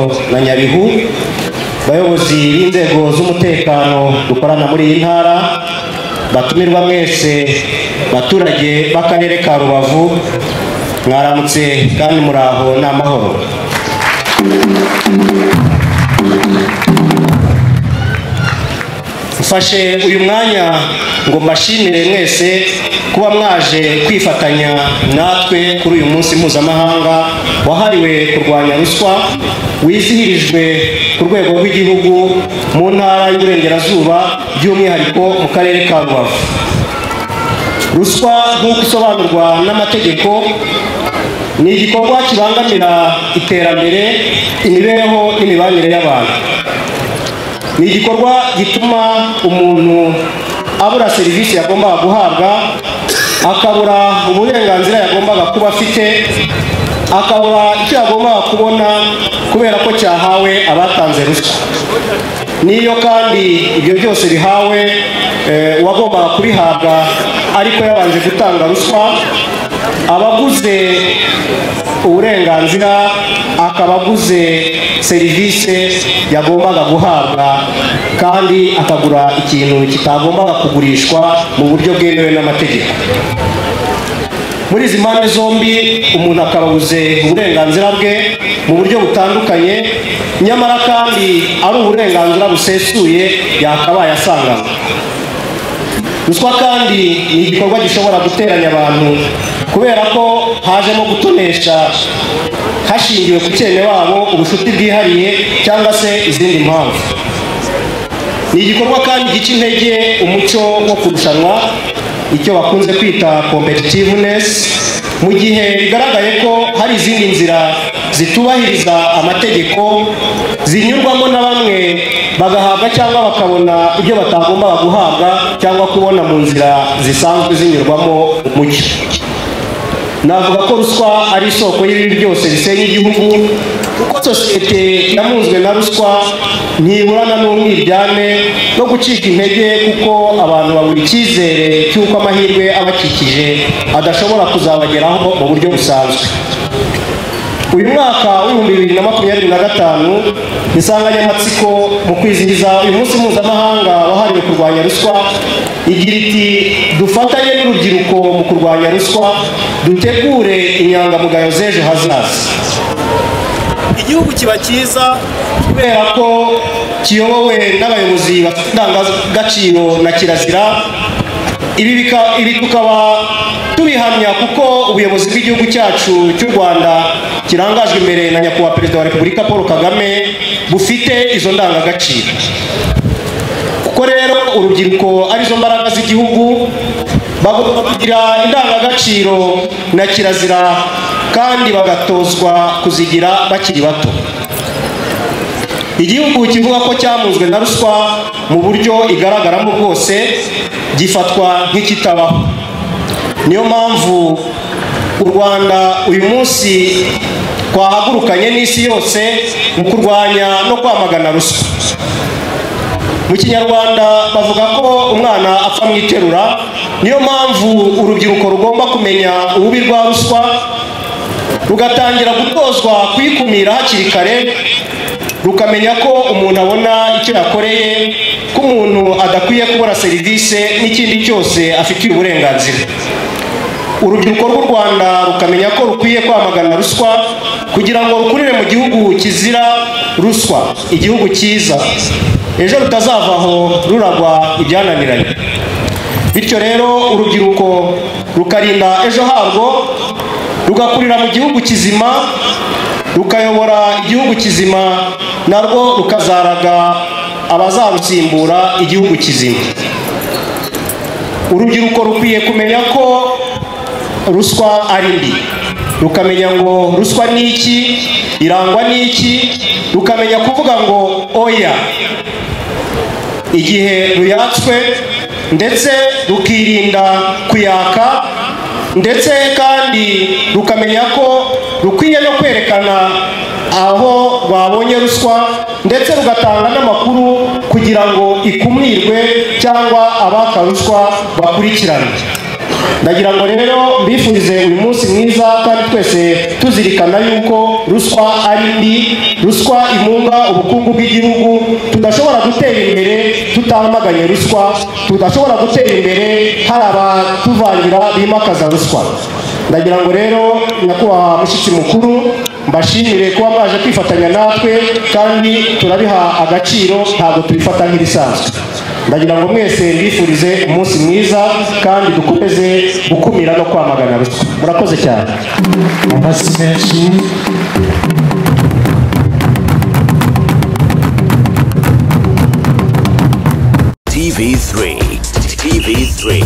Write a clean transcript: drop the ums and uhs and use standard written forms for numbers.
na Nyabihu, bayobozi b'inzego z'umutekano dukorana muri iyi ntara, batumirwa mwese baturage b'akarere ka Rubavu, mwaramutse kandi muraho n'amahoro. Mfashe uyu mwanya ngo mbashimire mwese kuba mwaje kwifatanya natwe kuri uyu munsi mpuzamahanga wahariwe kurwanya ruswa wizihirijwe ku rwego rw'igihugu mu ntara y'Uburengerazuba by'umwihariko mu karere ka Rubavu. Ruswa nk'uko isobanurwa n'amategeko ni igikorwa kibangamira iterambere, imibereho n'imibanire y'abantu. Ni igikorwa gituma umuntu abura serivisi yagombaga guhabwa, akabura uburenganzira yagombaga kuba afite, akabura icyo yagombaga kubona kubera ko cyahawe abatanze ruswa. Niyo kandi ibyo byose bihawe uwagombaga kubihabwa ariko yabanje gutanga ruswa, abaguze uburenganzira akaba aguze serivisi yagombaga guhabwa kandi akagura ikintu kitagombaga kugurishwa mu buryo bwemewe n'amategeko. Muri izi mpande zombi umuntu akababuze uburenganzira bwe mu buryo butandukanye, nyamara kandi ari uburenganzira busesuye yakabaye asanganywe. Ruswa kandi ni igikorwa gishobora guteranya abantu kubera ko hajemo gutonesha hashingiwe ku cyene wabo, ubushuti bwihariye cyangwa se izindi mpamvu. Ni igikorwa kandi gica intege umuco wo kurushanwa, icyo bakunze kwita competitiveness, mu gihe bigaragaye ko hari izindi nzira zitubahiriza amategeko zinyurwamo na bamwe bagahabwa cyangwa bakabona ibyo batagombaga guhabwa cyangwa kubona mu nzira zisanzwe zinyurwamo umucyo. Navuga ko ruswa ari isoko y'ibibi byose bisenya igihugu, kuko sosiyete yamunzwe na ruswa ntiburana n'umwiryane no gucika intege, kuko abantu babura icyizere cy'uko amahirwe abakikije adashobora kuzabageraho mu buryo busanzwe. Uyu mwaka w'2025 insanganyamatsiko mu kwizihiza uyu munsi mpuzamahanga wahariwe kurwanya ruswa igira iti dufatanye n'urubyiruko mu kurwanya ruswa, dutegure inyangamugayo z'ejo hazaza. Igihugu kiba cyiza kubera ko kiyobowe n'abayobozi bafite indangagaciro na kirazira. Ibi tukaba tubihamya kuko ubuyobozi bw'igihugu cyacu cy'u Rwanda kirangajwe imbere na nyakubahwa Perezida wa Repubulika Paul Kagame bufite izo ndangagaciro. Kuko rero urubyiruko arizo mbaraga z'igihugu, bagomba kugira indangagaciro na kirazira kandi bagatozwa kuzigira bakiri bato. Igihugu kivuga ko cyamunzwe na ruswa mu buryo igaragaramo bwose gifatwa nk'ikitabaho. Niyo mpamvu u Rwanda uyu munsi twahagurukanye n'isi yose mu kurwanya no kwamagana ruswa. Mu Kinyarwanda bavuga ko umwana apfa mu iterura. Niyo mpamvu urubyiruko rugomba kumenya ububi rwa ruswa, rugatangira gutozwa kuyikumira hakiri kare, rukamenya ko umuntu abona icyo yakoreye, ko umuntu adakwiye kubura serivisi n'ikindi cyose afitiye uburenganzira. Urubyiruko rw'u Rwanda rukamenya ko rukwiye kwamagana ruswa kugira ngo rukurire mu gihugu kizira ruswa, igihugu cyiza, ejo rutazavaho ruragwa ibyananiranye. Bityo rero urubyiruko rukarinda ejo harwo, rugakurira mu gihugu kizima, rukayobora igihugu kizima, narwo rukazaraga abazarusimbura igihugu kizima. Urubyiruko rukwiye kumenya ko ruswa ari mbi, rukamenya ngo ruswa ni iki, irangwa n'iki, rukamenya kuvuga ngo oya igihe ruyatswe, ndetse rukirinda kuyaka, ndetse kandi rukamenya ko rukwiye no kwerekana aho babonye ruswa, ndetse rugatanga n'amakuru kugira ngo ikumirwe cyangwa abaka ruswa bakurikirane. ndagira ngo rero mbifurize uyu munsi mwiza kandi twese tuzirikana yuko ruswa ari mbi, ruswa imunga ubukungu bw'igihugu. Tudashobora gutera imbere tutamaganye ruswa, tudashobora gutera imbere hari abatuvangira bimakaza ruswa. ndagira ngo rero nyakubahwa mushyitsi mukuru mbashimire kuba mwaje kwifatanya natwe kandi turabiha agaciro, ntabwo tubifata nk'ibisanzwe. ndagira ngo mwese mbifurize umunsi mwiza kandi dukomeze gukumira no kwamagana ruswa. murakoze cyane. amasi menshi. TV3